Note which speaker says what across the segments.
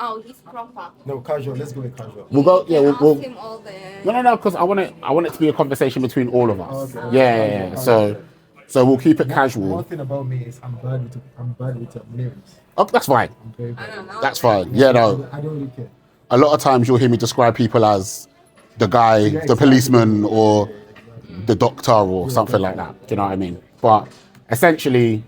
Speaker 1: Oh, he's proper.
Speaker 2: No, casual. Let's go with casual.
Speaker 3: We'll go. Yeah, we'll
Speaker 1: Ask him all the.
Speaker 3: no, because I want it to be a conversation between all of us.
Speaker 2: Okay.
Speaker 3: Yeah. So we'll keep it
Speaker 2: One
Speaker 3: casual.
Speaker 2: thing about me is I'm bad with names.
Speaker 3: Oh, that's fine.
Speaker 2: I'm very
Speaker 1: I
Speaker 2: bad.
Speaker 1: don't know.
Speaker 3: That's fine. Yeah, no.
Speaker 2: I don't really care.
Speaker 3: A lot of times you'll hear me describe people as the guy, the
Speaker 2: exactly.
Speaker 3: policeman, or
Speaker 2: Exactly.
Speaker 3: the doctor, or something like that. Do you know what I mean? But essentially,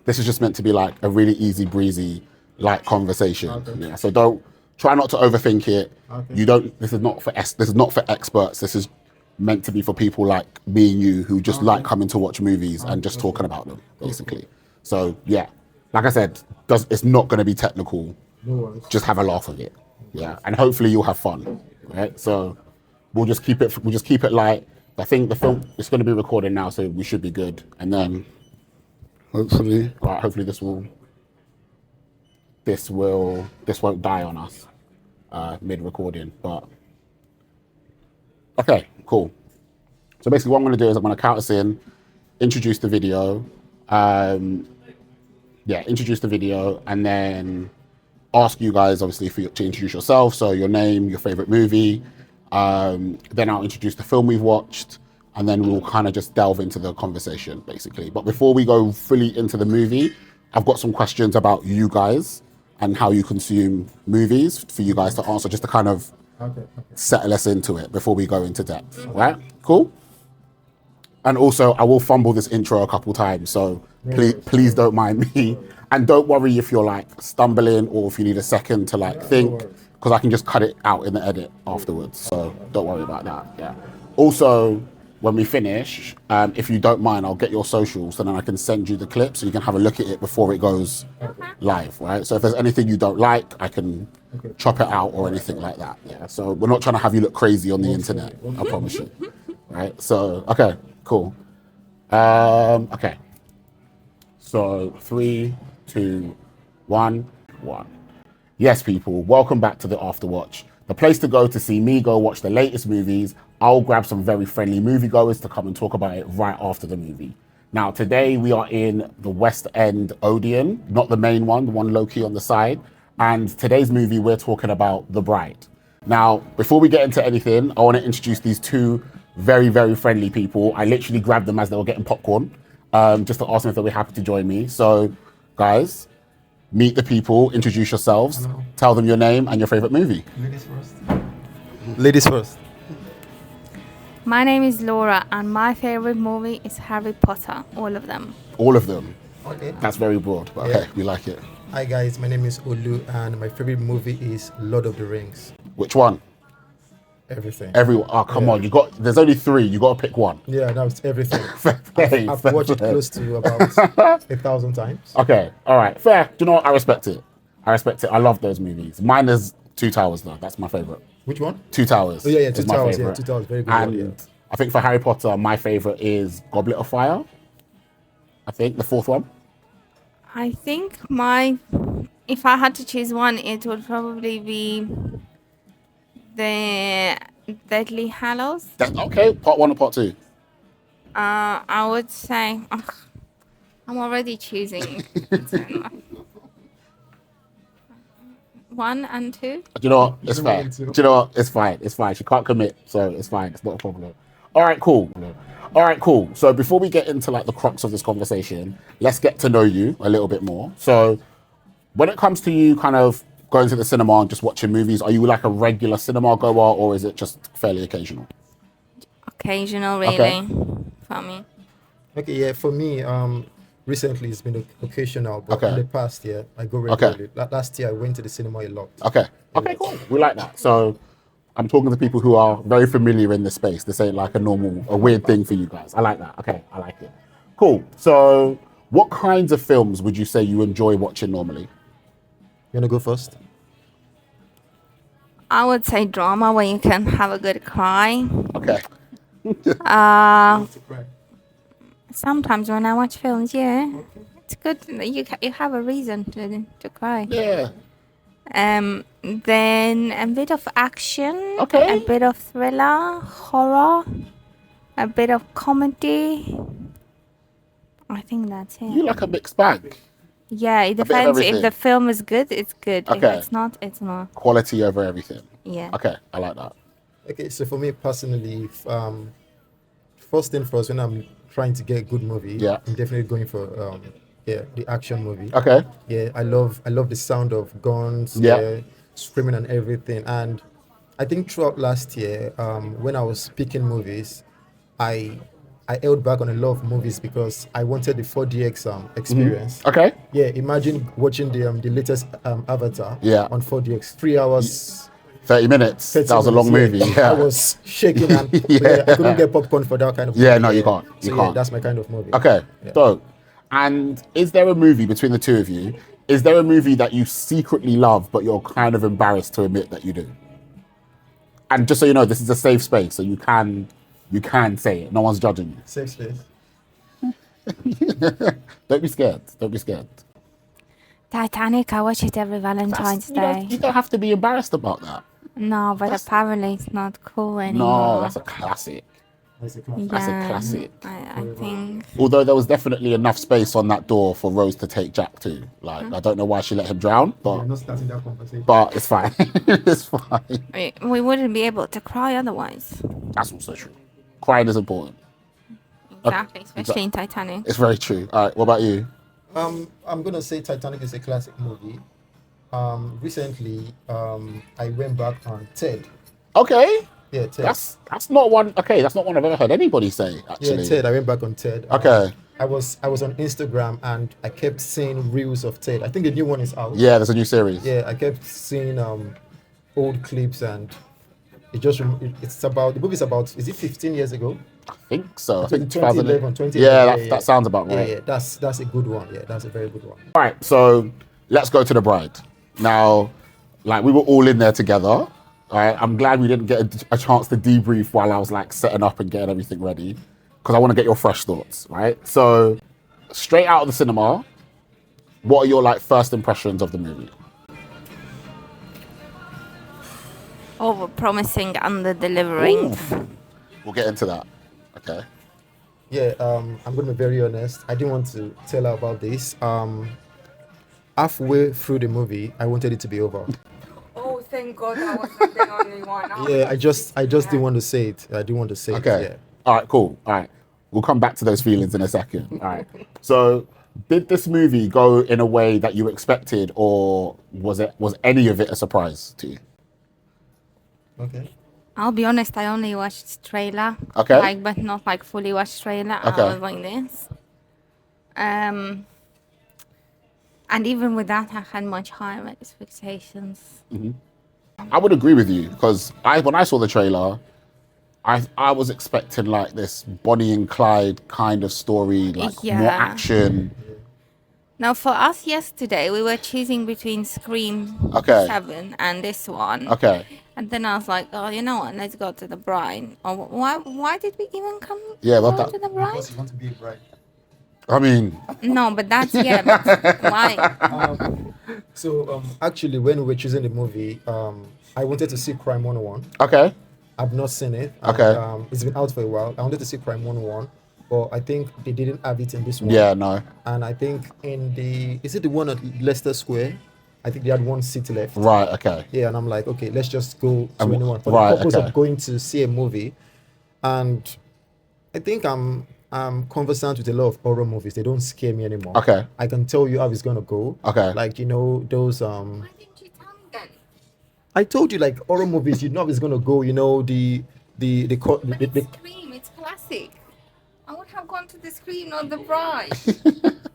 Speaker 3: this is just meant to be like a really easy breezy, like conversation.
Speaker 2: Okay.
Speaker 3: Yeah. So don't try not to overthink it.
Speaker 2: Okay.
Speaker 3: You don't. This is not for experts. This is meant to be for people like me and you who just like coming to watch movies and just talking about them, basically. So yeah, like I said, it's not going to be technical.
Speaker 2: No worries.
Speaker 3: Just have a laugh with it. Yeah, and hopefully you'll have fun. Right. So we'll just keep it light. I think the film is going to be recording now, so we should be good. And then hopefully this won't die on us mid recording. But okay, cool. So basically what I'm going to do is I'm going to count us in, introduce the video, and then ask you guys obviously to introduce yourself, so your name, your favorite movie, then I'll introduce the film we've watched, and then we'll kind of just delve into the conversation basically. But before we go fully into the movie, I've got some questions about you guys and how you consume movies for you guys to answer, just to kind of settle us into it before we go into depth. Right? Cool? And also, I will fumble this intro a couple times, so please don't mind me. And don't worry if you're like stumbling or if you need a second to like think, because I can just cut it out in the edit afterwards. So don't worry about that. Yeah. Also, when we finish, if you don't mind, I'll get your socials, and then I can send you the clip so you can have a look at it before it goes live, right? So if there's anything you don't like, I can chop it out or anything like that. Yeah. So we're not trying to have you look crazy on the internet. I promise you. Right. So okay. Cool. Okay. So 3, 2, 1. Yes, people, welcome back to the Afterwatch, the place to go to see me go watch the latest movies. I'll grab some very friendly moviegoers to come and talk about it right after the movie. Now, today we are in the West End Odeon, not the main one, the one low-key on the side. And today's movie, we're talking about The Bride. Now, before we get into anything, I want to introduce these two very, very friendly people. I literally grabbed them as they were getting popcorn, just to ask them if they were happy to join me. So, guys, meet the people, introduce yourselves, tell them your name and your favorite movie.
Speaker 2: Ladies first.
Speaker 1: My name is Laura, and my favorite movie is Harry Potter. All of them.
Speaker 3: All of them.
Speaker 2: Okay.
Speaker 3: That's very broad, but okay, we like it.
Speaker 2: Hi guys, my name is Olu, and my favorite movie is Lord of the Rings.
Speaker 3: Which one?
Speaker 2: Everything.
Speaker 3: Everyone. Oh, come on. There's only 3. You got to pick one.
Speaker 2: Yeah, that's everything.
Speaker 3: Fair
Speaker 2: I've
Speaker 3: play.
Speaker 2: watched it close to about 1,000 times.
Speaker 3: Okay. All right. Fair. Do you know what? I respect it. I love those movies. Mine is Two Towers, though. That's my favorite.
Speaker 2: Which one?
Speaker 3: Two Towers.
Speaker 2: Oh yeah,
Speaker 3: is
Speaker 2: Two
Speaker 3: my
Speaker 2: Towers.
Speaker 3: favorite.
Speaker 2: Yeah, Two Towers. Very good.
Speaker 3: And
Speaker 2: one, yeah.
Speaker 3: I think for Harry Potter, my favorite is Goblet of Fire. I think the 4th one.
Speaker 1: I think if I had to choose one, it would probably be the Deadly Hallows.
Speaker 3: Okay. Part 1 or part 2?
Speaker 1: I would say I'm already choosing 1 and 2.
Speaker 3: Do you know what? It's fine. Do you know what? It's fine. It's fine. She can't commit, so it's fine. It's not a problem. All right, cool. So before we get into like the crux of this conversation, let's get to know you a little bit more. So when it comes to you kind of going to the cinema and just watching movies, are you like a regular cinema goer, or is it just fairly occasional?
Speaker 1: Occasional, really,
Speaker 3: Okay.
Speaker 1: for me.
Speaker 2: Okay, yeah, for me, recently it's been occasional, but
Speaker 3: Okay.
Speaker 2: in the past year I go regularly. Last year I went to the cinema a lot.
Speaker 3: Okay, cool. We like that. So I'm talking to people who are very familiar in this space. This ain't like a weird thing for you guys. I like that. Okay, I like it. Cool. So what kinds of films would you say you enjoy watching normally?
Speaker 2: You wanna go first?
Speaker 1: I would say drama, where you can have a good cry.
Speaker 3: Okay.
Speaker 1: Sometimes when I watch films, yeah, it's good. You have a reason to cry.
Speaker 3: Yeah.
Speaker 1: Then a bit of action,
Speaker 3: Okay.
Speaker 1: a bit of thriller, horror, a bit of comedy. I think that's it.
Speaker 3: You like a mixed bag.
Speaker 1: Yeah, it
Speaker 3: bit of
Speaker 1: depends. If
Speaker 3: everything.
Speaker 1: the film is good, it's good. If
Speaker 3: Okay.
Speaker 1: it's not, it's not.
Speaker 3: Quality over everything.
Speaker 1: Yeah.
Speaker 3: Okay, I like that.
Speaker 2: Okay, so for me personally, first thing first, when I'm trying to get a good movie,
Speaker 3: Yeah.
Speaker 2: I'm definitely going for the action movie.
Speaker 3: Okay.
Speaker 2: Yeah, I love the sound of guns,
Speaker 3: Yeah.
Speaker 2: yeah, screaming and everything. And I think throughout last year, when I was picking movies, I I held back on a lot of movies because I wanted the 4DX experience.
Speaker 3: Okay.
Speaker 2: Yeah, imagine watching the latest Avatar
Speaker 3: Yeah.
Speaker 2: on 4DX, 3 hours.
Speaker 3: 30 minutes.
Speaker 2: 30
Speaker 3: That was a long
Speaker 2: minutes,
Speaker 3: movie.
Speaker 2: I
Speaker 3: Yeah.
Speaker 2: was shaking and
Speaker 3: Yeah.
Speaker 2: I couldn't get popcorn for that kind of movie.
Speaker 3: Yeah, no, you can't. You
Speaker 2: So
Speaker 3: can't.
Speaker 2: that's my kind of movie.
Speaker 3: Okay.
Speaker 2: Yeah.
Speaker 3: So, and is there a movie between the two of you? Is there a movie that you secretly love, but you're kind of embarrassed to admit that you do? And just so you know, this is a safe space, so you can say it. No one's judging you.
Speaker 2: Safe space.
Speaker 3: Don't be scared. Don't be scared.
Speaker 1: Titanic, I watch it every Valentine's Day.
Speaker 3: You don't have to be embarrassed about that.
Speaker 1: No, but apparently it's not cool
Speaker 3: No,
Speaker 1: anymore.
Speaker 3: that's a classic.
Speaker 2: That's a classic.
Speaker 3: That's a
Speaker 1: Yeah,
Speaker 3: classic.
Speaker 1: I think.
Speaker 3: Although there was definitely enough space on that door for Rose to take Jack to. Like, I don't know why she let him drown,
Speaker 2: I'm not starting that conversation.
Speaker 3: but it's fine. It's fine.
Speaker 1: We wouldn't be able to cry otherwise.
Speaker 3: That's also true. Crying is important.
Speaker 1: Exactly, especially in Titanic.
Speaker 3: It's very true. All right, what about you?
Speaker 2: I'm gonna say Titanic is a classic movie. Recently, I went back on Ted.
Speaker 3: Okay.
Speaker 2: Yeah, Ted.
Speaker 3: That's not one. Okay, that's not one I've ever heard anybody say. Actually.
Speaker 2: Yeah, Ted. I went back on Ted.
Speaker 3: Okay.
Speaker 2: I was on Instagram and I kept seeing reels of Ted. I think the new one is out.
Speaker 3: Yeah, there's a new series.
Speaker 2: Yeah, I kept seeing old clips and it's about the movie's about, is it 15 years ago?
Speaker 3: I think so. I think
Speaker 2: 2011, 2011.
Speaker 3: Yeah, that sounds about right.
Speaker 2: Yeah, that's a good one. Yeah, that's a very good one.
Speaker 3: All right, so let's go to the bride. Now, like we were all in there together. All right, I'm glad we didn't get a chance to debrief while I was like setting up and getting everything ready, because I want to get your fresh thoughts. Right, so straight out of the cinema, what are your like first impressions of the movie?
Speaker 1: Over promising, under delivering.
Speaker 3: We'll get into that. Okay.
Speaker 2: Yeah, I'm gonna be very honest. I didn't want to tell her about this. Halfway through the movie, I wanted it to be over.
Speaker 1: Oh, thank God I wasn't the only one.
Speaker 2: Yeah, I just didn't want to say it. I didn't want to say
Speaker 3: Okay.
Speaker 2: it. Yeah.
Speaker 3: All right, cool. All right. We'll come back to those feelings in a second. All right. So, did this movie go in a way that you expected, or was any of it a surprise to you?
Speaker 2: Okay.
Speaker 1: I'll be honest, I only watched trailer.
Speaker 3: Okay.
Speaker 1: Like, but not like fully watched trailer.
Speaker 3: Okay.
Speaker 1: I was like this. And even with that, I had much higher expectations.
Speaker 3: I would agree with you because when I saw the trailer, I was expecting like this Bonnie and Clyde kind of story, like more
Speaker 1: Yeah.
Speaker 3: action.
Speaker 1: Now, for us yesterday, we were choosing between Scream
Speaker 3: Okay.
Speaker 1: 7 and this one.
Speaker 3: Okay.
Speaker 1: And then I was like, oh, you know what? Let's go to the bride. Oh, why did we even come
Speaker 3: Yeah,
Speaker 1: go
Speaker 3: but that-
Speaker 1: to the bride?
Speaker 2: Because you want to be a bride.
Speaker 3: I mean,
Speaker 1: No, but that's, yeah, but why?
Speaker 2: So actually, when we were choosing the movie, I wanted to see Crime 101.
Speaker 3: okay.
Speaker 2: I've not seen it. And,
Speaker 3: Okay.
Speaker 2: it's been out for a while. I wanted to see Crime 101, but I think they didn't have it in this one.
Speaker 3: Yeah, no.
Speaker 2: And I think is it the one at Leicester Square? I think they had one seat left.
Speaker 3: Right, okay.
Speaker 2: Yeah, and I'm like, okay, let's just go to
Speaker 3: Um,
Speaker 2: anyone for
Speaker 3: right,
Speaker 2: the purpose
Speaker 3: okay.
Speaker 2: of going to see a movie. And I think I'm conversant with a lot of horror movies. They don't scare me anymore.
Speaker 3: Okay.
Speaker 2: I can tell you how it's gonna go.
Speaker 3: Okay.
Speaker 2: Like those
Speaker 1: Why didn't you tell me then?
Speaker 2: I told you like horror movies. You know how it's gonna go. You know the
Speaker 1: Scream, it's classic. I would have gone to the Scream, not the bride.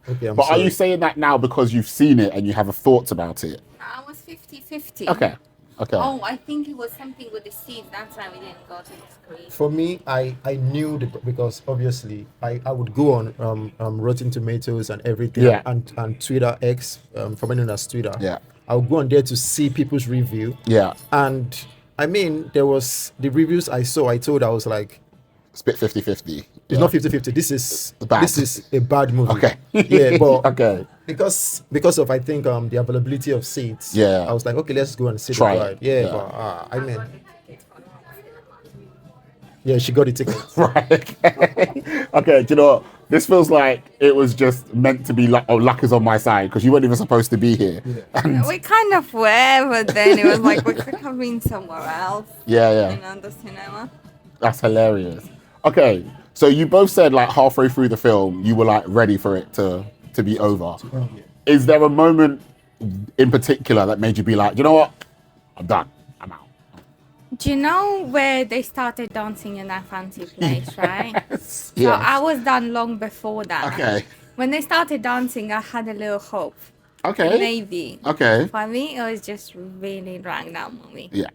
Speaker 2: Okay, I'm
Speaker 3: But
Speaker 2: sorry.
Speaker 3: are you saying that now because you've seen it and you have a thoughts about it?
Speaker 1: I was 50-50.
Speaker 3: Okay. Okay.
Speaker 1: Oh, I think it was something with the seed. That's why we didn't go to the Scream.
Speaker 2: For me, I knew because obviously I would go on Rotten Tomatoes and everything,
Speaker 3: Yeah.
Speaker 2: and Twitter X, formerly known as Twitter.
Speaker 3: Yeah.
Speaker 2: I would go on there to see people's review.
Speaker 3: Yeah.
Speaker 2: And I mean, there was the reviews I saw. I was like,
Speaker 3: It's a bit 50-50.
Speaker 2: it's not 50-50. This is
Speaker 3: Bad.
Speaker 2: This is a bad movie.
Speaker 3: Okay.
Speaker 2: Yeah, but
Speaker 3: Okay.
Speaker 2: because of I think the availability of seats.
Speaker 3: Yeah.
Speaker 2: I was like, okay, let's go and see
Speaker 3: Try
Speaker 2: the
Speaker 3: it.
Speaker 2: ride. Yeah,
Speaker 3: Yeah.
Speaker 2: but I mean, yeah, she got the ticket.
Speaker 3: Right. Okay. Okay. Do you know what? This feels like it was just meant to be like, oh, luck is on my side because you weren't even supposed to be here. And
Speaker 1: We kind of were, but then it was like we could have been somewhere else.
Speaker 3: yeah.
Speaker 1: The cinema.
Speaker 3: That's hilarious. Okay, so you both said like halfway through the film you were like ready for it to be over. Is there a moment in particular that made you be like, you know what, I'm done, I'm out?
Speaker 1: Do you know where they started dancing in that fancy place, right? So
Speaker 3: Yeah.
Speaker 1: I was done long before that.
Speaker 3: Okay.
Speaker 1: When they started dancing, I had a little hope.
Speaker 3: Okay.
Speaker 1: Maybe.
Speaker 3: Okay.
Speaker 1: For me, it was just really dragged out movie.
Speaker 3: Yeah.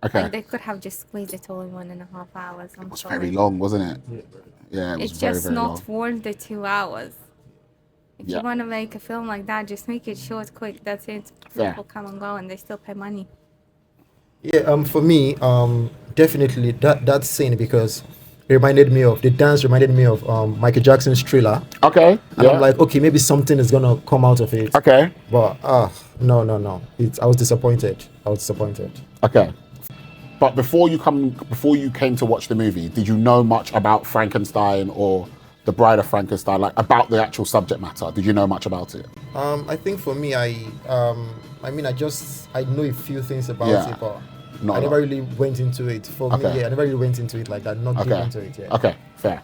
Speaker 3: Okay.
Speaker 1: Like they could have just squeezed it all in 1.5 hours.
Speaker 3: It was very long, wasn't it? Yeah, it was
Speaker 1: It's
Speaker 3: very,
Speaker 1: just
Speaker 3: very
Speaker 1: not
Speaker 3: long.
Speaker 1: worth the 2 hours. If
Speaker 3: Yeah.
Speaker 1: you want to make a film like that, just make it short, quick. That's it.
Speaker 3: Fair.
Speaker 1: People come and go, and they still pay money.
Speaker 2: Yeah, for me, definitely that scene because it reminded me of the dance reminded me of Michael Jackson's Thriller,
Speaker 3: Okay.
Speaker 2: and I'm like, okay, maybe something is gonna come out of it.
Speaker 3: okay.
Speaker 2: But no. I was disappointed.
Speaker 3: Okay. But before you came to watch the movie, did you know much about Frankenstein or the Bride of Frankenstein, like about the actual subject matter? Did you know much about it?
Speaker 2: I think for me, I know a few things about
Speaker 3: Yeah.
Speaker 2: it, but
Speaker 3: Not
Speaker 2: I
Speaker 3: a
Speaker 2: never
Speaker 3: lot.
Speaker 2: really went into it. For
Speaker 3: Okay.
Speaker 2: me, yeah, I never really went into it like that. Not deep
Speaker 3: Okay.
Speaker 2: into it. Yeah.
Speaker 3: Okay. Fair.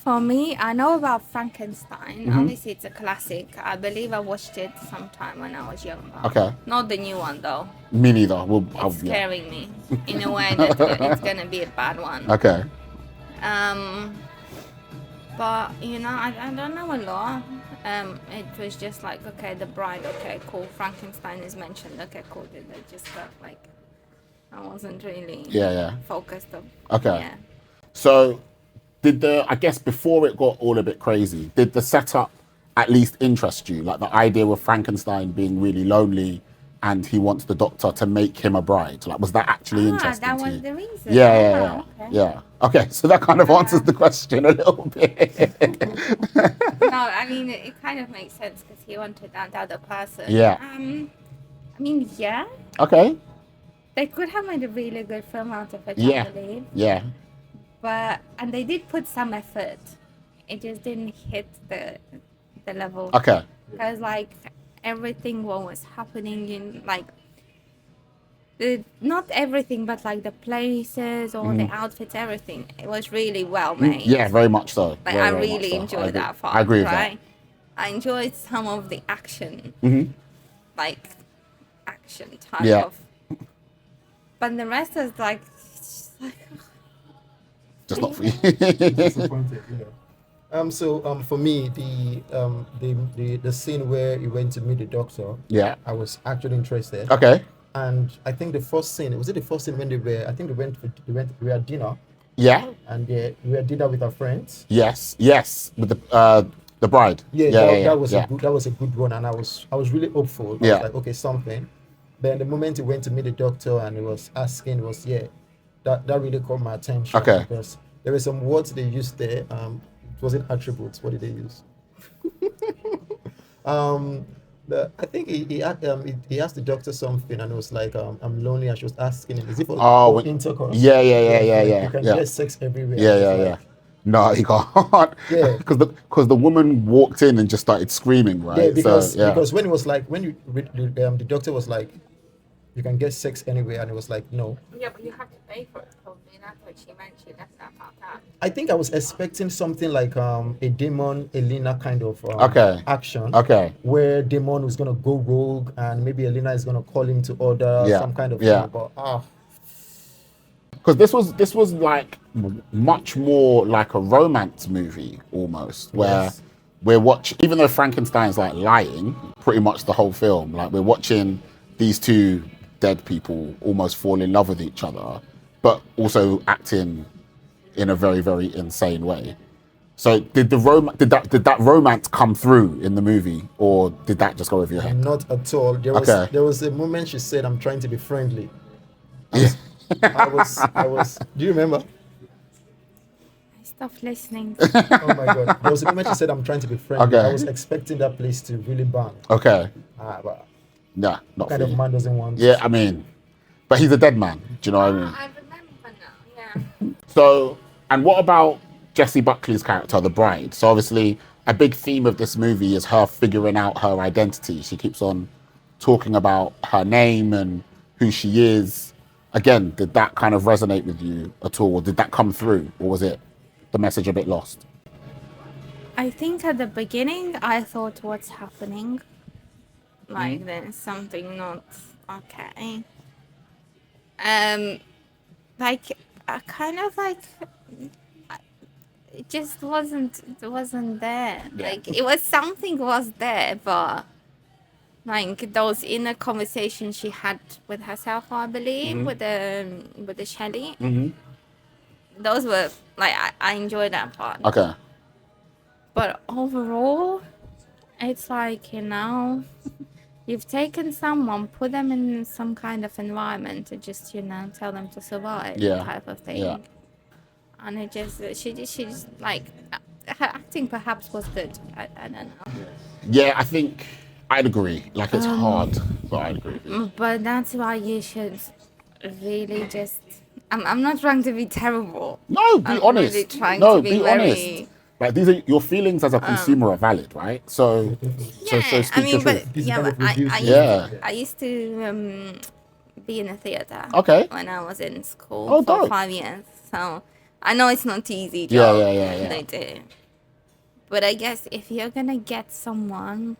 Speaker 1: For me, I know about Frankenstein.
Speaker 3: Mm-hmm.
Speaker 1: Obviously, it's a classic. I believe I watched it sometime when I was younger.
Speaker 3: Okay.
Speaker 1: Not the new one, though.
Speaker 3: Me neither.
Speaker 1: It's scaring me in a way that it's going to be a bad one.
Speaker 3: Okay.
Speaker 1: But, I don't know a lot. It was just like, okay, the bride, okay, cool. Frankenstein is mentioned, okay, cool. They just got like, I wasn't really
Speaker 3: Yeah.
Speaker 1: focused on.
Speaker 3: Okay.
Speaker 1: Yeah.
Speaker 3: So, I guess before it got all a bit crazy, did the setup at least interest you? Like the idea of Frankenstein being really lonely and he wants the doctor to make him a bride. Like, was that actually interesting
Speaker 1: that
Speaker 3: to
Speaker 1: was
Speaker 3: you?
Speaker 1: the reason.
Speaker 3: Yeah.
Speaker 1: Okay.
Speaker 3: Yeah. Okay, so that kind of answers the question a little bit.
Speaker 1: No, I mean, it kind of makes sense because he wanted that other person.
Speaker 3: Yeah.
Speaker 1: Yeah.
Speaker 3: Okay.
Speaker 1: They could have made a really good film out of it,
Speaker 3: Yeah.
Speaker 1: I believe.
Speaker 3: Yeah.
Speaker 1: And they did put some effort. It just didn't hit the level.
Speaker 3: Okay.
Speaker 1: Because like everything what was happening in like not everything but like the places or the outfits, everything, it was really well made.
Speaker 3: Yeah, very much so.
Speaker 1: Like
Speaker 3: Very,
Speaker 1: I
Speaker 3: very much
Speaker 1: really
Speaker 3: so.
Speaker 1: enjoyed that part.
Speaker 3: I agree with
Speaker 1: right? I enjoyed some of the action, like action type
Speaker 3: Yeah.
Speaker 1: of. But the rest is like,
Speaker 3: Just not for you.
Speaker 2: Disappointed. Yeah. For me, the scene where he went to meet the doctor,
Speaker 3: Yeah.
Speaker 2: I was actually interested.
Speaker 3: Okay.
Speaker 2: And I think the first scene, was it the first scene when they were at dinner,
Speaker 3: Yeah.
Speaker 2: and we were at dinner with our friends.
Speaker 3: Yes. With the bride.
Speaker 2: That was
Speaker 3: yeah.
Speaker 2: a good one, and I was really hopeful. I
Speaker 3: Yeah.
Speaker 2: was like, okay, something. Then the moment he went to meet the doctor and he was asking, that really caught my attention.
Speaker 3: Okay.
Speaker 2: Because there were some words they used there. It wasn't attributes. What did they use? I think he asked the doctor something, and it was like, I'm lonely, and she was asking him, is it for intercourse?
Speaker 3: Yeah.
Speaker 2: You can get sex everywhere.
Speaker 3: Yeah. No, he can't.
Speaker 2: Yeah.
Speaker 3: Because the woman walked in and just started screaming, right?
Speaker 2: Yeah, because
Speaker 3: so,
Speaker 2: when it was like the doctor was like, you can get sex anywhere, and it was like, no.
Speaker 1: yeah, but you have to pay for it. Probably that's what she meant. She left that part out.
Speaker 2: I think I was expecting something like a Damon Elena kind of action.
Speaker 3: Okay.
Speaker 2: Where Damon was gonna go rogue, and maybe Elena is gonna call him to order some kind of thing. But
Speaker 3: because this was like much more like a romance movie almost, where we're watching, even though Frankenstein's like lying pretty much the whole film, like we're watching these two dead people almost fall in love with each other, but also acting in a very, very insane way. So did that romance come through in the movie, or did that just go over your head?
Speaker 2: Not at all. There was a moment she said, "I'm trying to be friendly." I was. Do you remember?
Speaker 1: I stopped listening.
Speaker 2: Oh my god! There was a moment she said, "I'm trying to be friendly."
Speaker 3: Okay.
Speaker 2: I was expecting that place to really bang.
Speaker 3: Okay.
Speaker 2: But
Speaker 3: Nah, not
Speaker 2: what kind
Speaker 3: for
Speaker 2: of
Speaker 3: you.
Speaker 2: man doesn't want?
Speaker 3: Yeah, I mean, but he's a dead man. Do you know what I mean?
Speaker 1: I remember now. Yeah.
Speaker 3: So, and what about Jessie Buckley's character, the bride. So obviously, a big theme of this movie is her figuring out her identity. She keeps on talking about her name and who she is. Again, did that kind of resonate with you at all? Did that come through, or was it the message a bit lost?
Speaker 1: I think at the beginning I thought, what's happening? Like there's something not okay. Like I kind of like it just wasn't there.
Speaker 3: Yeah.
Speaker 1: Like it was something was there, but like those inner conversations she had with herself, I believe, with the Shelley. Those were like I enjoyed that part.
Speaker 3: Okay.
Speaker 1: But overall, it's like, you've taken someone, put them in some kind of environment to just, tell them to survive, type of thing.
Speaker 3: Yeah.
Speaker 1: And it just, she just like, her acting perhaps was good. I don't know.
Speaker 3: Yeah, I think I'd agree. Like, it's hard, but I'd agree.
Speaker 1: But that's why you should really just, I'm not trying to be terrible.
Speaker 3: No, be honest.
Speaker 1: Really trying
Speaker 3: no,
Speaker 1: to be very,
Speaker 3: honest. Like, these are your feelings as a consumer are valid, right? So speak your truth.
Speaker 1: I used to be in a theater.
Speaker 3: Okay.
Speaker 1: When I was in school for
Speaker 3: dope.
Speaker 1: 5 years, so I know it's not easy job.
Speaker 3: Yeah.
Speaker 1: They do. But I guess if you're gonna get someone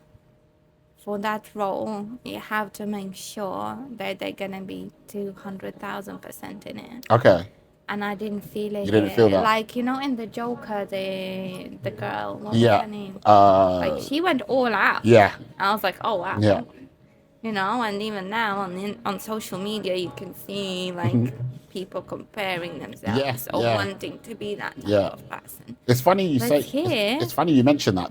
Speaker 1: for that role, you have to make sure that they're gonna be 200,000% in it.
Speaker 3: Okay.
Speaker 1: And I didn't feel it.
Speaker 3: You didn't feel that?
Speaker 1: Like, in the Joker, the girl, what was her name? Like, she went all out.
Speaker 3: Yeah.
Speaker 1: I was like, oh, wow.
Speaker 3: Yeah.
Speaker 1: And even now on social media, you can see, like, people comparing themselves or wanting to be that type of person.
Speaker 3: It's funny you
Speaker 1: But
Speaker 3: say.
Speaker 1: here-
Speaker 3: It's funny you mention that.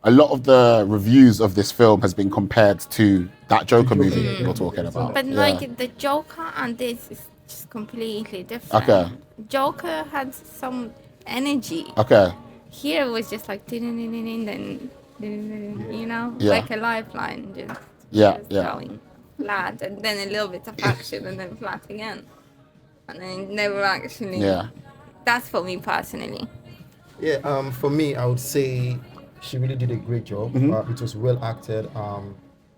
Speaker 3: A lot of the reviews of this film has been compared to that Joker movie you're talking about.
Speaker 1: But, like, the Joker and this is just completely different.
Speaker 3: Okay.
Speaker 1: Joker had some energy.
Speaker 3: Okay.
Speaker 1: Here it was just like, then,
Speaker 3: Yeah.
Speaker 1: like a lifeline, just going flat, and then a little bit of action, and then flat again, and then never actually.
Speaker 3: Yeah.
Speaker 1: That's for me personally.
Speaker 2: Yeah, for me, I would say she really did a great job. It was well acted.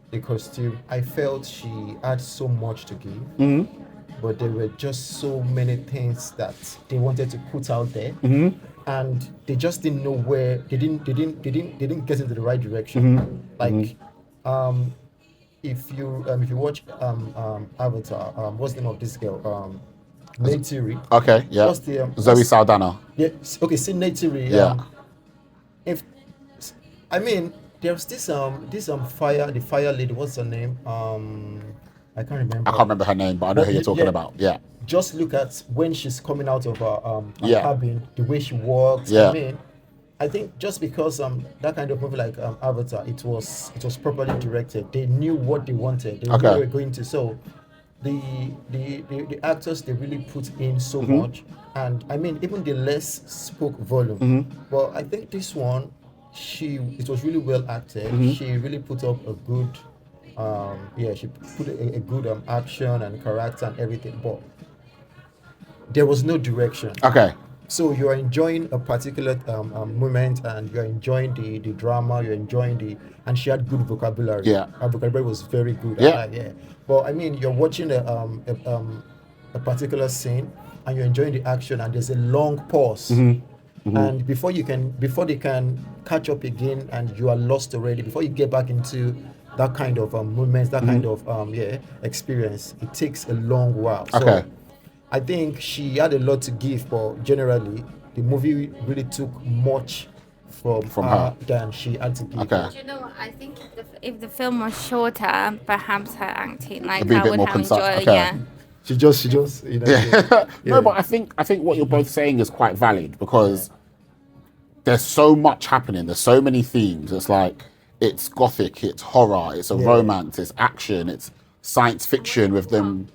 Speaker 2: The costume, I felt she had so much to give, but there were just so many things that they wanted to put out there, and they just didn't know where. They didn't get into the right direction. Like, if you watch Avatar, what's the name of this girl? Neytiri.
Speaker 3: Okay. Yeah.
Speaker 2: What's the
Speaker 3: Zoe Saldana.
Speaker 2: Yeah. Okay. See Neytiri. There's this fire, the fire lady. What's her name? I can't remember.
Speaker 3: I can't remember her name, but I know who you're talking about. Yeah.
Speaker 2: Just look at when she's coming out of her cabin, the way she walks.
Speaker 3: Yeah.
Speaker 2: I think just because that kind of movie like Avatar, it was properly directed. They knew what they wanted. They knew they were going to. So the actors, they really put in so much, and even the less spoke volume. But I think this one, it was really well acted. She really put up a good she put a good action and character and everything, but there was no direction.
Speaker 3: Okay.
Speaker 2: So you're enjoying a particular moment, and you're enjoying the drama, you're enjoying and she had good vocabulary.
Speaker 3: Yeah.
Speaker 2: Her vocabulary was very good.
Speaker 3: Yeah.
Speaker 2: But you're watching a particular scene, and you're enjoying the action, and there's a long pause. And before they can catch up again, and you are lost already, before you get back into that kind of movements, that kind of experience, it takes a long while. So I think she had a lot to give, but generally the movie really took much from her than she had to give.
Speaker 3: Okay.
Speaker 1: Do you know what? I think if the film was shorter, perhaps her acting, like,
Speaker 3: It'd be a
Speaker 1: I
Speaker 3: bit
Speaker 1: would
Speaker 3: more
Speaker 1: have
Speaker 3: concise.
Speaker 1: enjoyed.
Speaker 3: Okay.
Speaker 1: Yeah.
Speaker 2: She just
Speaker 3: No, but I think what you're both saying is quite valid, because there's so much happening. There's so many themes. It's like, it's gothic, it's horror, it's a romance, it's action, it's science fiction with them.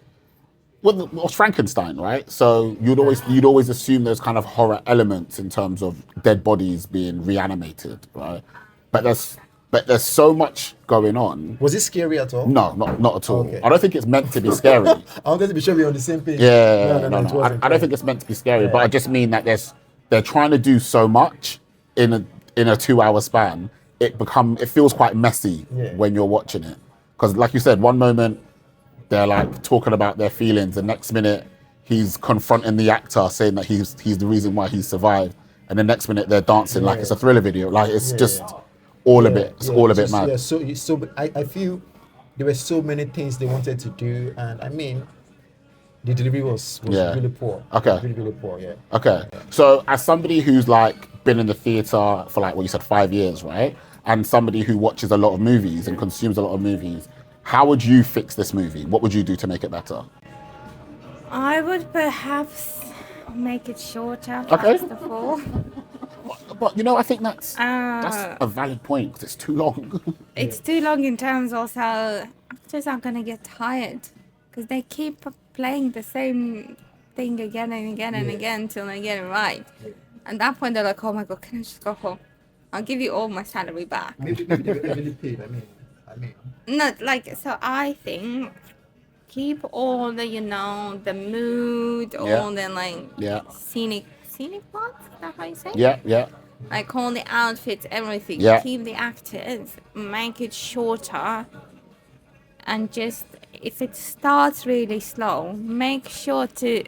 Speaker 3: Well, it was Frankenstein, right? So you'd always assume there's kind of horror elements in terms of dead bodies being reanimated, right? But there's so much going on.
Speaker 2: Was it scary at all?
Speaker 3: No, not at all.
Speaker 2: Okay.
Speaker 3: I don't think it's meant to be scary.
Speaker 2: I wanted to be sure we're on the same page.
Speaker 3: No.
Speaker 2: It wasn't.
Speaker 3: I don't think it's meant to be scary, but I just mean that there's they're trying to do so much in a 2-hour span. It feels quite messy when you're watching it, because like you said, one moment they're like talking about their feelings, the next minute he's confronting the actor saying that he's the reason why he survived, and the next minute they're dancing like it's a Thriller video. Like it's just all a bit mad.
Speaker 2: Yeah, so I feel there were so many things they wanted to do, and I mean, the delivery was really poor.
Speaker 3: Okay.
Speaker 2: Really poor. Yeah.
Speaker 3: Okay. So as somebody who's like been in the theater for like what you said 5 years, right? And somebody who watches a lot of movies and consumes a lot of movies, how would you fix this movie? What would you do to make it better?
Speaker 1: I would perhaps make it shorter,
Speaker 3: Okay.
Speaker 1: first of all.
Speaker 3: But you know, I think that's a valid point, because it's too long.
Speaker 1: It's too long in terms also actors are gonna get tired because they keep playing the same thing again and again and again until they get it right. At that point they're like, oh my god, can I just go home? I'll give you all my salary back.
Speaker 2: Maybe they were really paid. I mean.
Speaker 1: No, like, so I think keep all the, the mood, all the like scenic parts, is that how you say?
Speaker 3: Yeah.
Speaker 1: Like all the outfits, everything.
Speaker 3: Yeah.
Speaker 1: Keep the actors, make it shorter, and just if it starts really slow, make sure to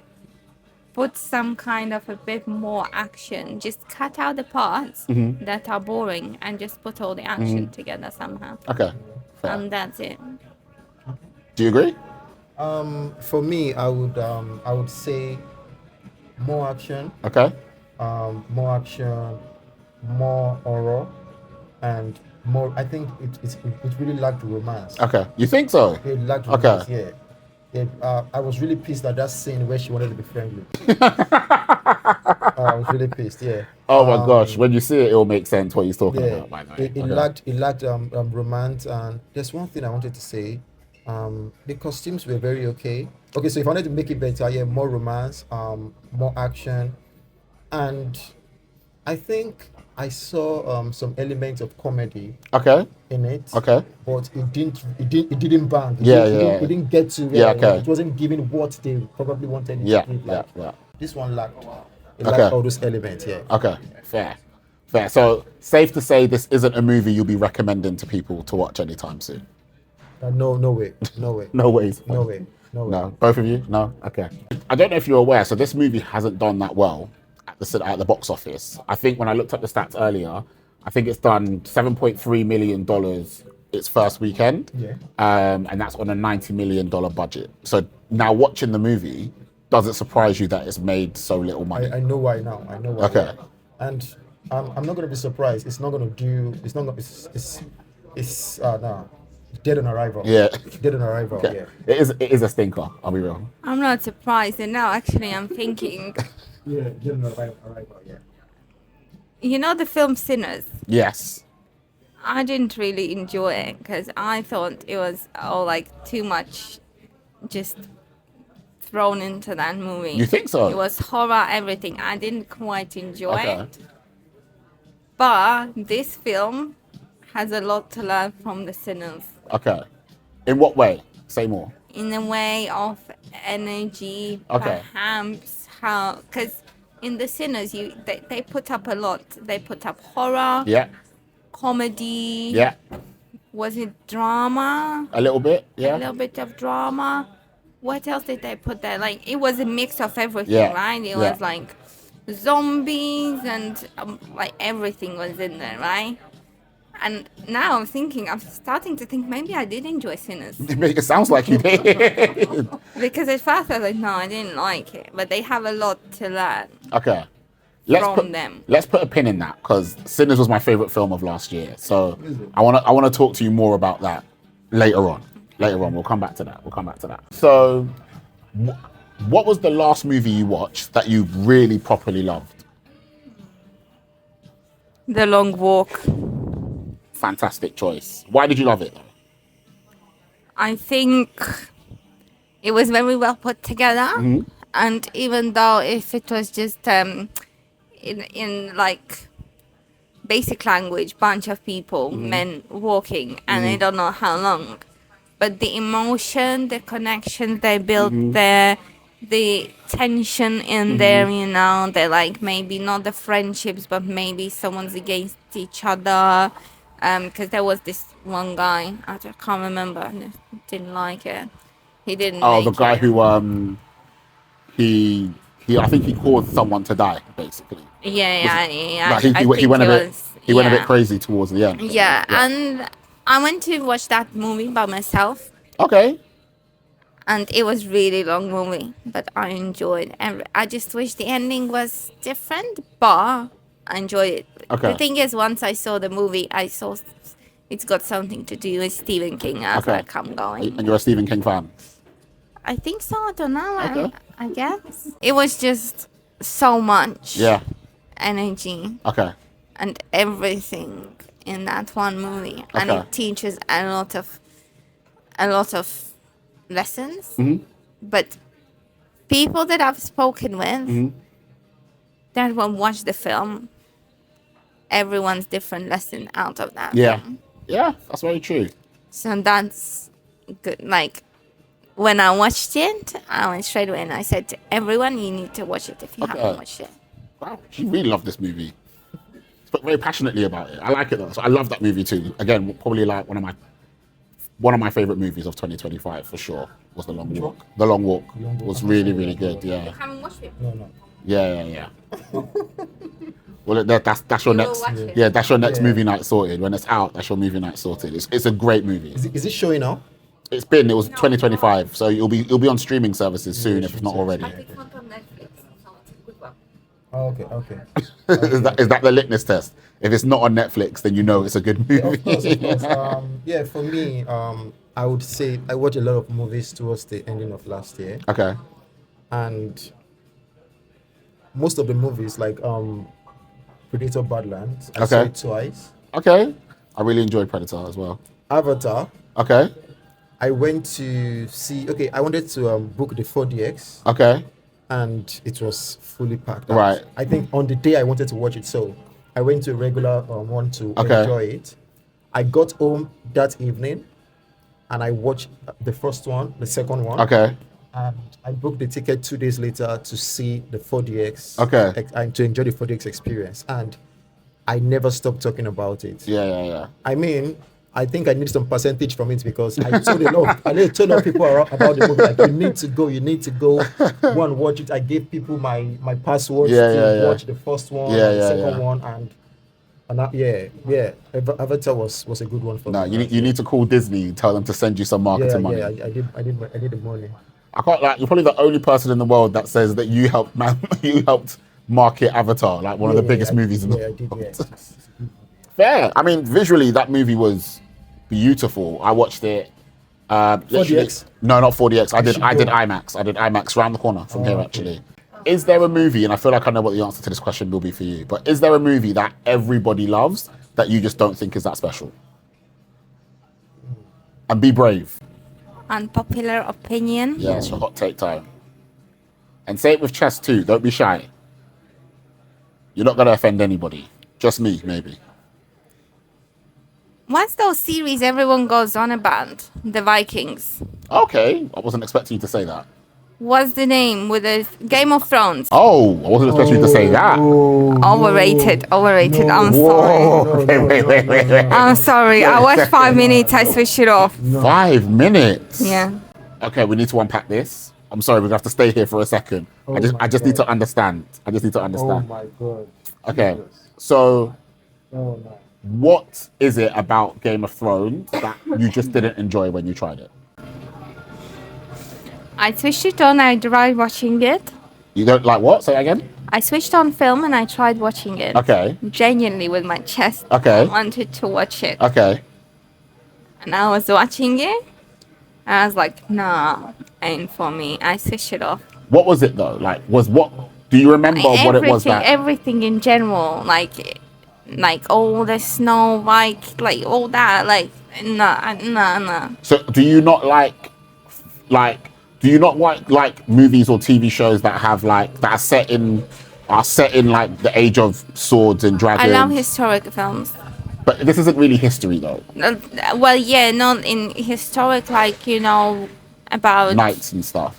Speaker 1: put some kind of a bit more action. Just cut out the parts that are boring and just put all the action together somehow.
Speaker 3: Okay. Fair.
Speaker 1: And that's it.
Speaker 3: Do you agree?
Speaker 2: For me, I would say more action.
Speaker 3: Okay.
Speaker 2: More action, more horror, and more. I think it really lacked romance.
Speaker 3: Okay. You think so?
Speaker 2: It lacked romance. Yeah. I was really pissed at that scene where she wanted to be friendly. I was really pissed. Yeah.
Speaker 3: Oh my gosh! When you see it, it'll make sense what he's talking about. By the way.
Speaker 2: It lacked romance, and there's one thing I wanted to say. The costumes were very okay. Okay, so if I wanted to make it better, more romance, more action, and I think I saw some elements of comedy in it.
Speaker 3: Okay.
Speaker 2: But it didn't bang. It didn't get to it wasn't giving what they probably wanted it to give.
Speaker 3: Yeah.
Speaker 2: This one lacked all those elements,
Speaker 3: Okay. Fair. So safe to say this isn't a movie you'll be recommending to people to watch anytime soon.
Speaker 2: No way.
Speaker 3: No ways.
Speaker 2: No way.
Speaker 3: No, both of you? No? Okay. I don't know if you're aware, so this movie hasn't done that well at the box office. I think when I looked up the stats earlier, I think it's done $7.3 million its first weekend.
Speaker 2: Yeah.
Speaker 3: And that's on a $90 million budget. So now watching the movie, does it surprise you that it's made so little money?
Speaker 2: I know why now.
Speaker 3: Okay.
Speaker 2: And I'm not going to be surprised. It's not going to do. It's not going. It's dead on arrival.
Speaker 3: Yeah.
Speaker 2: Dead on arrival.
Speaker 3: Okay.
Speaker 2: Yeah.
Speaker 3: It is a stinker. I'll be real.
Speaker 1: I'm not surprised, and now actually I'm thinking.
Speaker 2: Yeah, dead on arrival. Yeah.
Speaker 1: You know the film Sinners?
Speaker 3: Yes.
Speaker 1: I didn't really enjoy it because I thought it was all like too much, just thrown into that movie.
Speaker 3: You think so?
Speaker 1: It was horror, everything. I didn't quite enjoy it. But this film has a lot to learn from the Sinners.
Speaker 3: Okay. In what way? Say more.
Speaker 1: In a way of energy, perhaps how, because in the Sinners, they put up a lot. They put up horror, comedy.
Speaker 3: Yeah.
Speaker 1: Was it drama?
Speaker 3: A little bit,
Speaker 1: A little bit of drama. What else did they put there? Like, it was a mix of everything, right? It was like zombies and like everything was in there, right? And now I'm starting to think maybe I did enjoy Sinners.
Speaker 3: It sounds like you did.
Speaker 1: Because at first I was like, no, I didn't like it. But they have a lot to learn
Speaker 3: Okay.
Speaker 1: from them.
Speaker 3: Let's put a pin in that, because Sinners was my favorite film of last year. So I want to talk to you more about that later on. We'll come back to that. So what was the last movie you watched that you really properly loved?
Speaker 1: The Long Walk.
Speaker 3: Fantastic choice. Why did you love it though?
Speaker 1: I think it was very well put together. And even though if it was just in like basic language, bunch of people, men walking, and I don't know how long, but the emotion, the connection they built there, the tension in there, you know, they're like maybe not the friendships, but maybe someone's against each other. Because there was this one guy, I just can't remember, and didn't like it. He didn't
Speaker 3: Oh,
Speaker 1: make
Speaker 3: the guy
Speaker 1: it.
Speaker 3: who he I think he caused someone to die basically.
Speaker 1: Yeah.
Speaker 3: Like
Speaker 1: I
Speaker 3: he
Speaker 1: think
Speaker 3: went a
Speaker 1: it
Speaker 3: bit
Speaker 1: was.
Speaker 3: he went a bit
Speaker 1: Yeah.
Speaker 3: crazy towards the end.
Speaker 1: Yeah, and I went to watch that movie by myself,
Speaker 3: Okay.
Speaker 1: and it was really long movie, but I enjoyed. And I just wish the ending was different, but I enjoyed it.
Speaker 3: Okay.
Speaker 1: The thing is, once I saw the movie, I saw it's got something to do with Stephen King. I was
Speaker 3: Okay.
Speaker 1: like, I'm going.
Speaker 3: And you're a Stephen King fan.
Speaker 1: I think so. I don't know.
Speaker 3: Okay.
Speaker 1: I guess it was just so much
Speaker 3: Yeah.
Speaker 1: energy
Speaker 3: Okay.
Speaker 1: and everything in that one movie, and
Speaker 3: Okay.
Speaker 1: it teaches a lot of lessons.
Speaker 3: Mm-hmm.
Speaker 1: But people that I've spoken with
Speaker 3: Mm-hmm.
Speaker 1: that will watch the film, everyone's different lesson out of that.
Speaker 3: Yeah.
Speaker 1: film.
Speaker 3: Yeah, that's very true.
Speaker 1: So that's good. Like when I watched it, I went straight away and I said to everyone, "You need to watch it if you
Speaker 3: Okay.
Speaker 1: haven't watched it."
Speaker 3: Wow, she really loved this movie. Spoke very passionately about it. I like it though. So I love that movie too. Again, probably like one of my favorite movies of 2025 for sure was The Long Walk. The Long Walk was really, really good. Yeah.
Speaker 1: Haven't watched it.
Speaker 2: No.
Speaker 3: Yeah. Well, that's your
Speaker 1: You will
Speaker 3: next.
Speaker 1: watch it.
Speaker 3: Yeah, that's your next
Speaker 2: Yeah.
Speaker 3: movie night sorted. When it's out, that's your movie night sorted. It's a great movie.
Speaker 2: Is it showing now?
Speaker 3: It was 2025, so it'll be on streaming services soon if it's not already.
Speaker 1: I think it's on Netflix, so it's a good one.
Speaker 2: Oh, okay.
Speaker 3: Is that the litmus test? If it's not on Netflix, then you know it's a good movie.
Speaker 2: Of course. Yeah, for me, I would say I watched a lot of movies towards the ending of last year,
Speaker 3: Okay.
Speaker 2: and most of the movies, like Predator Badlands, I saw
Speaker 3: Okay.
Speaker 2: it twice.
Speaker 3: Okay. I really enjoyed Predator as well.
Speaker 2: Avatar,
Speaker 3: Okay.
Speaker 2: I went to see. Okay, I wanted to book the 4DX,
Speaker 3: Okay.
Speaker 2: and it was fully packed out.
Speaker 3: Right.
Speaker 2: I think on the day I wanted to watch it, so I went to a regular one to
Speaker 3: Okay.
Speaker 2: enjoy it. I got home that evening, and I watched the first one, the second one.
Speaker 3: Okay.
Speaker 2: And I booked the ticket 2 days later to see the 4DX.
Speaker 3: Okay.
Speaker 2: And to enjoy the 4DX experience. And I never stopped talking about it.
Speaker 3: Yeah.
Speaker 2: I mean, I think I need some percentage from it because I told a lot of people about the movie. Like, you need to go and watch it. I gave people my passwords to watch the first one, the second one, Avatar was a good one for
Speaker 3: No,
Speaker 2: me.
Speaker 3: you need to call Disney and tell them to send you some marketing money.
Speaker 2: I did the money.
Speaker 3: I can't like you're probably the only person in the world that says that you helped market Avatar, like one of the biggest movies in the world.
Speaker 2: I did, yeah.
Speaker 3: Fair. I mean, visually that movie was beautiful. I watched it.
Speaker 2: 4DX?
Speaker 3: No, not 4DX. I did
Speaker 2: should go.
Speaker 3: IMAX. I did IMAX around the corner from here actually. Is there a movie, and I feel like I know what the answer to this question will be for you, but is there a movie that everybody loves that you just don't think is that special? And be brave.
Speaker 1: Unpopular opinion.
Speaker 3: Yeah, it's your hot take time. And say it with chest too. Don't be shy. You're not gonna offend anybody. Just me, maybe.
Speaker 1: What's those series everyone goes on about? The Vikings.
Speaker 3: Okay, I wasn't expecting you to say that.
Speaker 1: What's the name with the Game of Thrones?
Speaker 3: Oh, I wasn't expecting you to say that.
Speaker 1: Overrated. I'm sorry.
Speaker 3: Whoa. Wait.
Speaker 1: I'm sorry. I watched 5 minutes. I switched it off.
Speaker 3: 5 minutes.
Speaker 1: Yeah.
Speaker 3: Okay, we need to unpack this. I'm sorry, we're gonna have to stay here for a second. I just need to understand.
Speaker 2: Oh my god.
Speaker 3: Okay, so
Speaker 2: Oh no.
Speaker 3: what is it about Game of Thrones that you just didn't enjoy when you tried it?
Speaker 1: I switched it on. I tried watching it.
Speaker 3: You don't like what? Say that again.
Speaker 1: I switched on film and I tried watching it.
Speaker 3: Okay.
Speaker 1: Genuinely with my chest.
Speaker 3: Okay.
Speaker 1: I wanted to watch it.
Speaker 3: Okay.
Speaker 1: And I was watching it. And I was like, nah, ain't for me. I switched it off.
Speaker 3: What was it though? Like, do you remember what it was that?
Speaker 1: Everything in general, like all the snow, like all that, like nah.
Speaker 3: So do you not like movies or TV shows that have that are set in like the age of swords and
Speaker 1: I
Speaker 3: dragons?
Speaker 1: love historic films.
Speaker 3: But this isn't really history though.
Speaker 1: Well, yeah, not in historic, about
Speaker 3: Knights and stuff.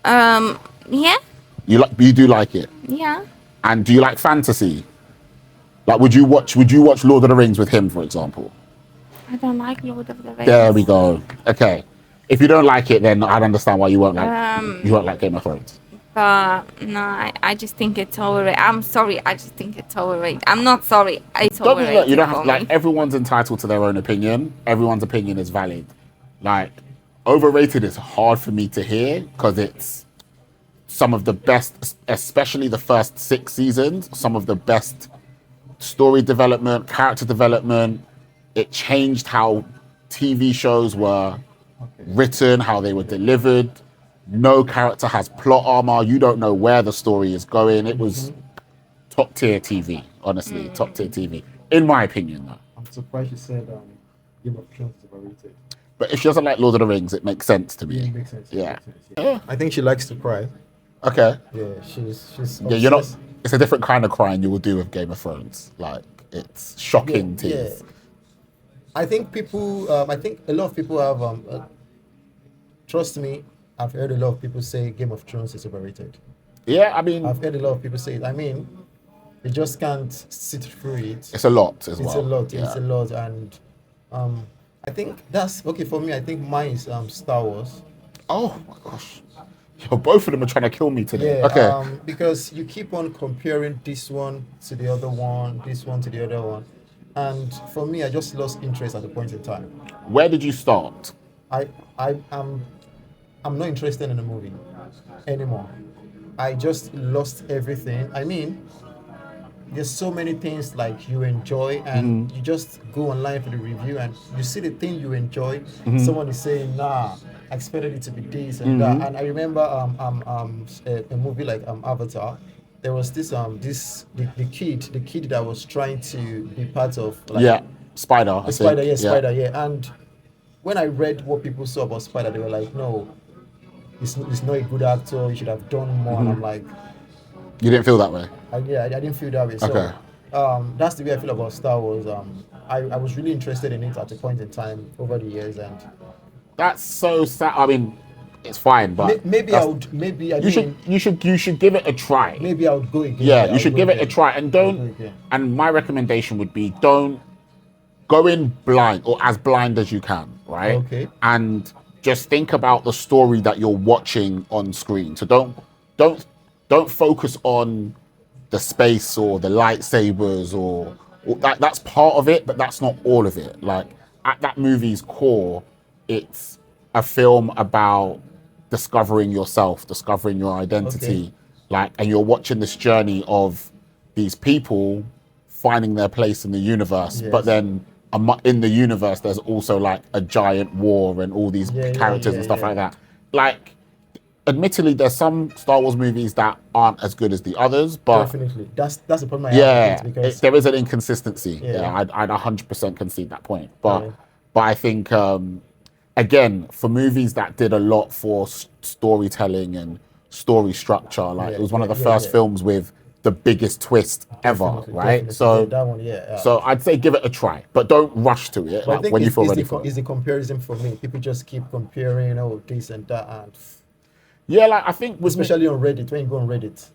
Speaker 1: Yeah.
Speaker 3: You do like it?
Speaker 1: Yeah.
Speaker 3: And do you like fantasy? Like, would you watch Lord of the Rings with him, for example?
Speaker 1: I don't like Lord of the Rings.
Speaker 3: There we go. Okay. If you don't like it, then I'd understand why you won't like Game of Thrones.
Speaker 1: But no, I just think it's overrated. I'm sorry, I just think it's overrated. I'm not sorry, it's
Speaker 3: Don't be,
Speaker 1: overrated.
Speaker 3: look, you don't have
Speaker 1: for
Speaker 3: like
Speaker 1: me.
Speaker 3: everyone's entitled to their own opinion. Everyone's opinion is valid. Like, overrated is hard for me to hear because it's some of the best, especially the first 6 seasons, some of the best story development, character development. It changed how TV shows were written, how they were delivered. No character has plot armor. You don't know where the story is going. It was top tier TV, honestly, top tier TV, in my opinion, though.
Speaker 2: I'm surprised you said Game of Thrones is overrated.
Speaker 3: But if she doesn't like Lord of the Rings, it makes sense to me.
Speaker 2: Yeah, it makes sense.
Speaker 3: Yeah.
Speaker 2: I think she likes to cry.
Speaker 3: Okay.
Speaker 2: Yeah, she's
Speaker 3: Yeah, you're not.
Speaker 2: obsessed.
Speaker 3: It's a different kind of crying you will do with Game of Thrones. Like, it's shocking tears.
Speaker 2: I think people. I think a lot of people have. Trust me, I've heard a lot of people say Game of Thrones is overrated.
Speaker 3: Yeah, I mean,
Speaker 2: I've heard a lot of people say it. I mean, they just can't sit through it.
Speaker 3: it's a lot as well.
Speaker 2: It's a lot.
Speaker 3: Yeah.
Speaker 2: It's a lot, and I think that's okay for me. I think mine is Star Wars.
Speaker 3: Oh my gosh. Yo, both of them are trying to kill me today.
Speaker 2: Yeah.
Speaker 3: Okay.
Speaker 2: Because you keep on comparing this one to the other one, this one to the other one, and for me, I just lost interest at a point in time.
Speaker 3: Where did you start?
Speaker 2: I'm not interested in the movie anymore. I just lost everything. I mean, there's so many things like you enjoy and you just go online for the review and you see the thing you enjoy. Someone is saying, nah, I expected it to be this and that. And I remember a movie like Avatar. There was this the kid that was trying to be part of
Speaker 3: Spider. I
Speaker 2: Spider,
Speaker 3: think.
Speaker 2: yeah, Spider, yeah. And when I read what people saw about Spider, they were like, no, he's not a good actor. He should have done more. And I'm like,
Speaker 3: You didn't feel that way?
Speaker 2: I didn't feel that way.
Speaker 3: Okay.
Speaker 2: So that's the way I feel about Star Wars. I was really interested in it at a point in time over the years, and
Speaker 3: That's so sad. I mean, it's fine, but
Speaker 2: maybe I would. Maybe I didn't.
Speaker 3: you should give it a try.
Speaker 2: Maybe I would go again.
Speaker 3: Yeah,
Speaker 2: I
Speaker 3: you
Speaker 2: would
Speaker 3: should
Speaker 2: go
Speaker 3: give it a
Speaker 2: again.
Speaker 3: try and
Speaker 2: I would
Speaker 3: don't.
Speaker 2: go again.
Speaker 3: And my recommendation would be don't go in blind or as blind as you can, right?
Speaker 2: Okay.
Speaker 3: And just think about the story that you're watching on screen. So don't focus on the space or the lightsabers or that's part of it, but that's not all of it. Like at that movie's core, it's a film about discovering yourself, discovering your identity.
Speaker 2: Okay.
Speaker 3: Like, and you're watching this journey of these people finding their place in the universe,
Speaker 2: Yes.
Speaker 3: but then in the universe, there's also like a giant war and all these characters and stuff like that. Like, admittedly, there's some Star Wars movies that aren't as good as the others, but
Speaker 2: Definitely, that's the problem I have with it because
Speaker 3: there is an inconsistency.
Speaker 2: Yeah.
Speaker 3: I'd 100% concede that point. But
Speaker 2: Yeah.
Speaker 3: but I think again, for movies that did a lot for storytelling and story structure, like it was one of the first films with the biggest twist ever, right?
Speaker 2: definitely.
Speaker 3: So
Speaker 2: that one,
Speaker 3: so I'd say give it a try, but don't rush to it.
Speaker 2: But I
Speaker 3: Like
Speaker 2: think
Speaker 3: when you
Speaker 2: it's,
Speaker 3: feel
Speaker 2: it's
Speaker 3: ready
Speaker 2: the,
Speaker 3: for
Speaker 2: co-
Speaker 3: it.
Speaker 2: it's the comparison for me. People just keep comparing, this and that, and
Speaker 3: Yeah, like I think with
Speaker 2: especially on Reddit. When you go on Reddit,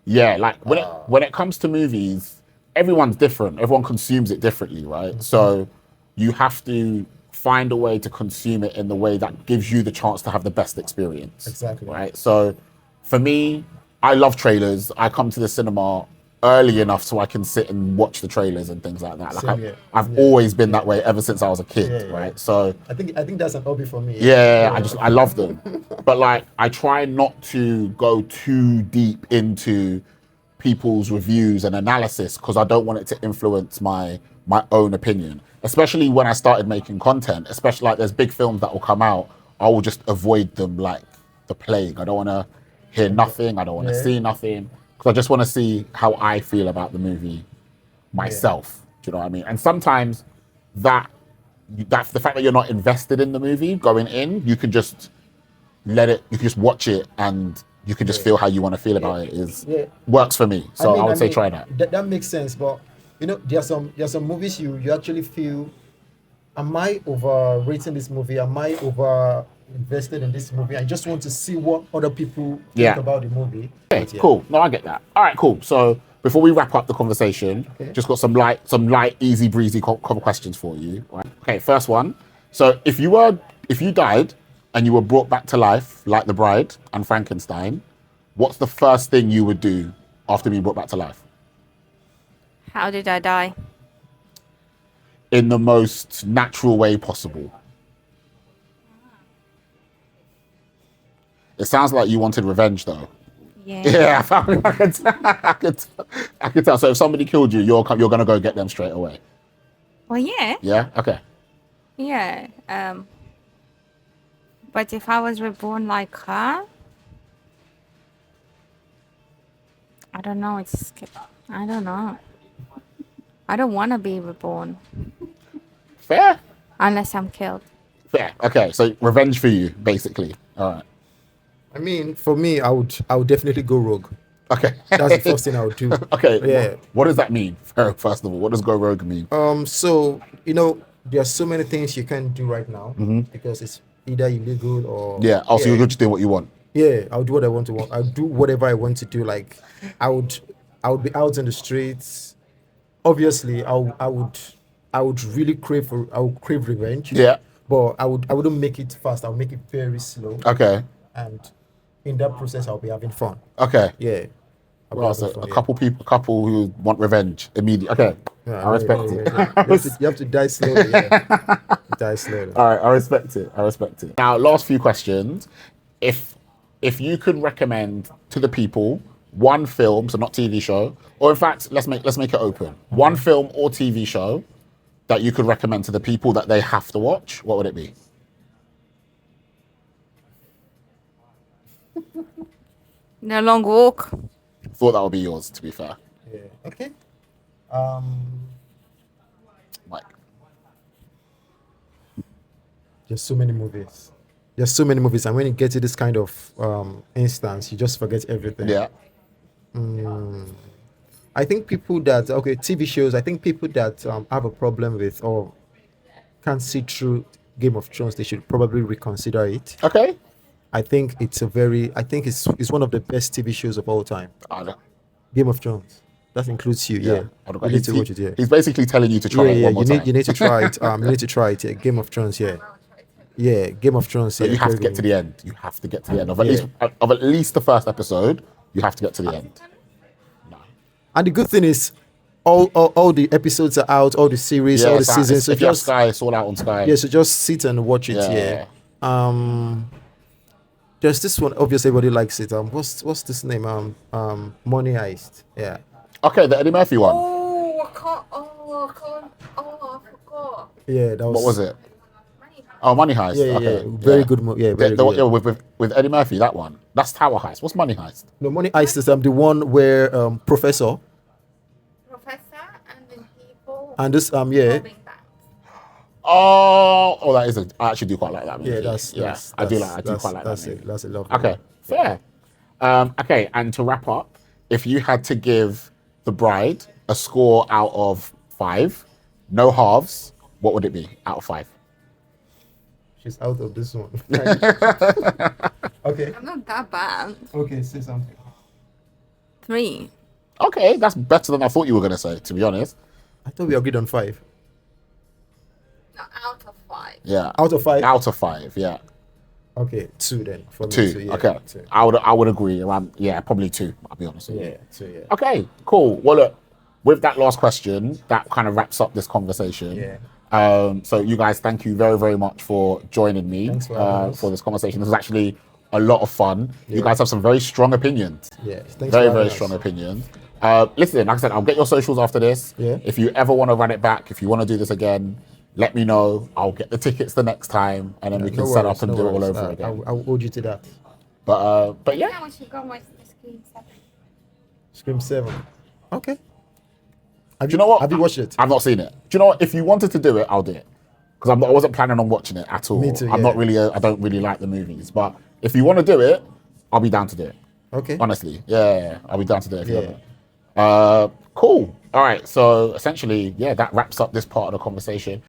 Speaker 3: Yeah, like when it comes to movies, everyone's different. Everyone consumes it differently, right? So you have to find a way to consume it in the way that gives you the chance to have the best experience.
Speaker 2: Exactly.
Speaker 3: Right. So for me, I love trailers. I come to the cinema early enough so I can sit and watch the trailers and things like that. Like
Speaker 2: Same here.
Speaker 3: I've always been that way ever since I was a kid,
Speaker 2: Yeah.
Speaker 3: right? So
Speaker 2: I think that's an hobby for me.
Speaker 3: yeah, I love them. But like I try not to go too deep into people's reviews and analysis because I don't want it to influence my own opinion. Especially when I started making content, especially like there's big films that will come out, I will just avoid them like the plague. I don't want to hear nothing, I don't want to see nothing because I just want to see how I feel about the movie myself. Do you know what I mean? And sometimes that's the fact that you're not invested in the movie going in, you can just you can just watch it and you can just feel how you want to feel about it works for me. So I would say try that.
Speaker 2: That makes sense, but there are some movies you actually feel, am I overrating this movie? Am I invested in this movie. I just want to see what other people think
Speaker 3: Yeah.
Speaker 2: about the movie.
Speaker 3: Okay,
Speaker 2: But yeah.
Speaker 3: cool. No, I get that. All right, cool. So before we wrap up the conversation,
Speaker 2: Okay.
Speaker 3: just got some light, easy breezy couple questions for you. Right? Okay, first one. So if you died and you were brought back to life like the bride and Frankenstein, what's the first thing you would do after being brought back to life?
Speaker 1: How did I die?
Speaker 3: In the most natural way possible. It sounds like you wanted revenge, though.
Speaker 1: Yeah.
Speaker 3: Yeah, I can tell. So if somebody killed you, you're gonna go get them straight away.
Speaker 1: Well, yeah.
Speaker 3: Yeah. Okay.
Speaker 1: Yeah. But if I was reborn like her, I don't know. I don't know. I don't want to be reborn
Speaker 3: Fair.
Speaker 1: unless I'm killed.
Speaker 3: Fair. Okay. So revenge for you, basically. All right.
Speaker 2: I mean, for me, I would definitely go rogue.
Speaker 3: Okay.
Speaker 2: That's the first thing I would do.
Speaker 3: Okay.
Speaker 2: Yeah.
Speaker 3: What does that mean? First of all, what does go rogue mean?
Speaker 2: So there are so many things you can't do right now because it's either illegal or
Speaker 3: Yeah. Also, you're just doing what you want.
Speaker 2: Yeah, I'll do what I want to want. I'll do whatever I want to do. Like I would be out in the streets. Obviously, I would really crave revenge.
Speaker 3: Yeah.
Speaker 2: But I wouldn't make it fast. I'll make it very slow.
Speaker 3: Okay.
Speaker 2: And in that process, I'll be having fun.
Speaker 3: Okay.
Speaker 2: Yeah. I'll be
Speaker 3: Well,
Speaker 2: having
Speaker 3: so
Speaker 2: fun,
Speaker 3: a
Speaker 2: yeah.
Speaker 3: couple who want revenge immediately. Okay.
Speaker 2: Yeah,
Speaker 3: I respect
Speaker 2: yeah,
Speaker 3: it.
Speaker 2: yeah, yeah. You have to die slowly. Yeah. Die slowly.
Speaker 3: All right, I respect it. Now, last few questions. If you could recommend to the people one film, so not TV show, or in fact, let's make it open. One film or TV show that you could recommend to the people that they have to watch, what would it be?
Speaker 1: No Long Walk.
Speaker 3: Thought that would be yours, to be fair.
Speaker 2: Yeah. Okay.
Speaker 3: Mike.
Speaker 2: There's so many movies. There's so many movies, and when you get to this kind of instance, you just forget everything.
Speaker 3: Yeah.
Speaker 2: I think people that TV shows. I think people that have a problem with or can't see through Game of Thrones, they should probably reconsider it.
Speaker 3: Okay.
Speaker 2: I think it's one of the best TV shows of all time.
Speaker 3: I know.
Speaker 2: Game of Thrones. That includes you. Yeah. You need to watch it. Yeah.
Speaker 3: He's basically telling you to try it one more time.
Speaker 2: You need to try it. You need to try it. Yeah. Game of Thrones. Yeah. Yeah. Game of Thrones.
Speaker 3: But
Speaker 2: Yeah.
Speaker 3: you have to get to the end. You have to get to the end of at least the first episode. You have to get to the end.
Speaker 2: And the good thing is, all the episodes are out, all the series, all the seasons. So
Speaker 3: if you have
Speaker 2: just
Speaker 3: Sky, it's all out on Sky.
Speaker 2: yeah, so just sit and watch it.
Speaker 3: Yeah.
Speaker 2: Yeah. There's this one. Obviously, everybody likes it. What's this name? Money Heist. Yeah.
Speaker 3: Okay, the Eddie Murphy one.
Speaker 1: Oh, I can't. Oh, I can't. Oh, I forgot.
Speaker 2: Yeah. That was.
Speaker 3: What was it? Oh, Money Heist.
Speaker 2: Yeah.
Speaker 3: Okay.
Speaker 2: Very good. Yeah. Very good.
Speaker 3: Yeah, with Eddie Murphy, that one. That's Tower Heist. What's Money Heist?
Speaker 2: No, Money Heist is the one where Professor
Speaker 1: And then people.
Speaker 2: and this yeah.
Speaker 1: robbing banks.
Speaker 3: Oh, that is I actually do quite like that movie.
Speaker 2: Yeah,
Speaker 3: I do quite like that
Speaker 2: that's
Speaker 3: movie.
Speaker 2: That's a lovely.
Speaker 3: Okay, fair. Okay, and to wrap up, if you had to give The Bride a score out of 5, no halves, what would it be out of 5?
Speaker 2: She's out of this one. Okay.
Speaker 1: I'm not that bad.
Speaker 2: Okay, say something.
Speaker 1: 3.
Speaker 3: Okay, that's better than I thought you were going to say, to be honest.
Speaker 2: I thought we agreed on 5.
Speaker 1: No, out of 5.
Speaker 3: Yeah.
Speaker 2: Out of 5?
Speaker 3: Out of 5, yeah.
Speaker 2: Okay, 2 then. For me,
Speaker 3: 2,
Speaker 2: yeah,
Speaker 3: okay.
Speaker 2: 2.
Speaker 3: I would agree. Probably 2, I'll be honest with you.
Speaker 2: Yeah, 2, yeah.
Speaker 3: Okay, cool. Well, look, with that last question, that kind of wraps up this conversation.
Speaker 2: Yeah.
Speaker 3: So you guys, thank you very, very much for joining me
Speaker 2: Thanks for having us.
Speaker 3: for this conversation. This was actually a lot of fun. You guys have some very strong opinions.
Speaker 2: Yeah, thanks
Speaker 3: Very,
Speaker 2: for having
Speaker 3: very
Speaker 2: us.
Speaker 3: strong opinions. Listen, like I said, I'll get your socials after this.
Speaker 2: Yeah.
Speaker 3: If you ever want to run it back, if you want to do this again, let me know. I'll get the tickets the next time, and then we can
Speaker 2: No
Speaker 3: set
Speaker 2: worries,
Speaker 3: up and
Speaker 2: no
Speaker 3: do it all
Speaker 2: worries.
Speaker 3: over again.
Speaker 2: I'll hold you to that.
Speaker 3: But yeah.
Speaker 1: Now we should go watch the Scream 7.
Speaker 2: Scream 7. Okay.
Speaker 3: Do you know what?
Speaker 2: Have you watched it?
Speaker 3: I've not seen it. Do you know what? If you wanted to do it, I'll do it. Because I wasn't planning on watching it at all.
Speaker 2: Me too,
Speaker 3: I'm
Speaker 2: yeah.
Speaker 3: not really. I don't really like the movies. But if you want to do it, I'll be down to do it.
Speaker 2: Okay.
Speaker 3: Honestly, yeah, I'll be down to do it. If you
Speaker 2: Yeah.
Speaker 3: want. Cool. All right. So essentially, yeah, that wraps up this part of the conversation.